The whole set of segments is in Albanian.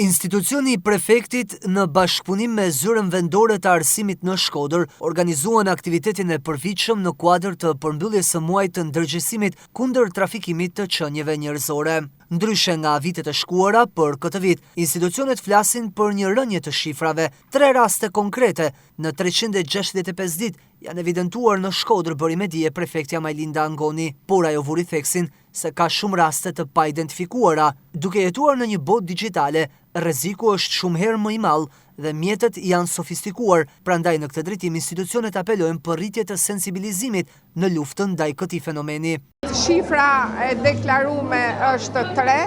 Institucioni i prefektit në bashkëpunim me zyrën vendore të arsimit në Shkodër organizuan aktivitetin e përfitshëm në kuadër të përmbylljes së muajit të ndërgjegjësimit kundër trafikimit të qenieve njerëzore. Ndryshe nga vitet e shkuara, për këtë vit, institucionet flasin për një rënje të shifrave. 3 raste konkrete në 365 ditë janë evidentuar në Shkodër, bëri me dije prefektja Majlinda Angoni, por ajo vuri theksin se ka shumë raste të pa identifikuara. Duke jetuar në një botë digjitale, rreziku është shumë herë më i madh dhe mjetet janë sofistikuar, prandaj në këtë drejtim institucionet apelojnë për rritje të sensibilizimit në luftën ndaj këtij fenomeni. Shifra e deklaruar është 3,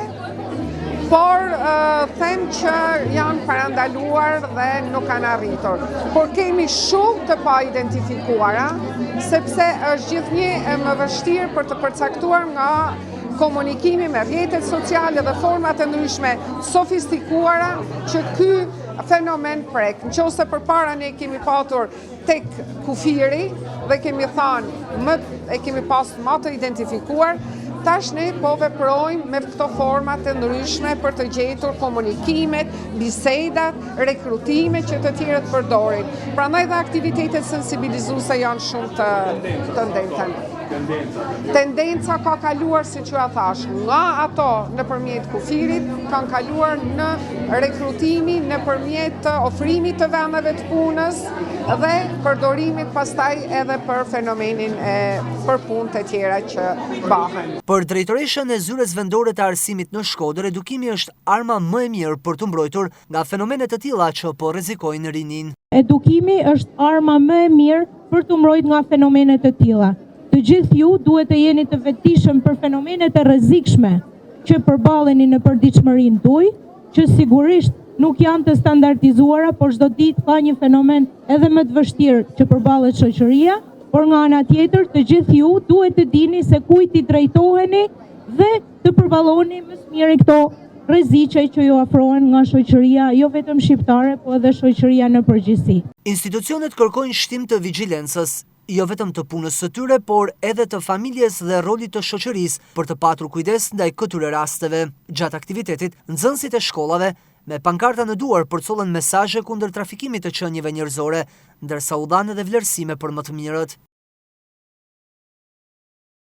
por them që janë parandaluar dhe nuk kanë arritur. Por kemi shumë të pa identifikuara, sepse është gjithnjë më vështirë për të përcaktuar nga komunikimi me rrjetet sociale dhe format e ndryshme sofistikuara që ky fenomen prek. Nëse përpara ne kemi patur tek kufiri dhe kemi thënë e kemi pas më të identifikuar, tash ne po veprojmë me këto format të ndryshme për të gjetur komunikimet, bisedat, rekrutimet që të tjerët përdorin. Prandaj dhe aktivitetet sensibilizuese janë shumë të ndërta. Tendenca ka kaluar, siç ju thash, nga ato nëpërmjet kufirit, kanë kaluar në rekrutimin nëpërmjet ofrimit të vendeve të punës dhe përdorimit pastaj edhe për fenomenin për punë të tjera që bëhen. Për drejtoreshën e zyrës vendore të arsimit në Shkodër, edukimi është arma më e mirë për të mbrojtur nga fenomene të tilla që po rrezikojnë rinin. Edukimi është arma më e mirë për të mbrojtur nga fenomene të tilla. Të gjithë ju duhet të jeni të vetëdijshëm për fenomenet e rrezikshme që përballeni në përditshmërinë tuaj, që sigurisht nuk janë të standardizuara, por çdo ditë ka një fenomen edhe më të vështirë që përballet shoqëria, por nga ana tjetër të gjithë ju duhet të dini se kujt i drejtoheni dhe të përballoni më së miri këto rreziqe që ju afrohen nga shoqëria, jo vetëm shqiptare, por edhe shoqëria në përgjithësi. Institucionet kërkojnë shtim të vigjilencës, jo vetëm të punës së tyre, por edhe të familjes dhe rolit të shoqërisë për të patur kujdes ndaj këtyre rasteve. Gjatë aktivitetit, nxënësit e shkollave me pankarta në duar përcollën mesazhe kundër trafikimit të qenieve njerëzore, ndërsa u dhanë edhe vlerësime për më të mirët.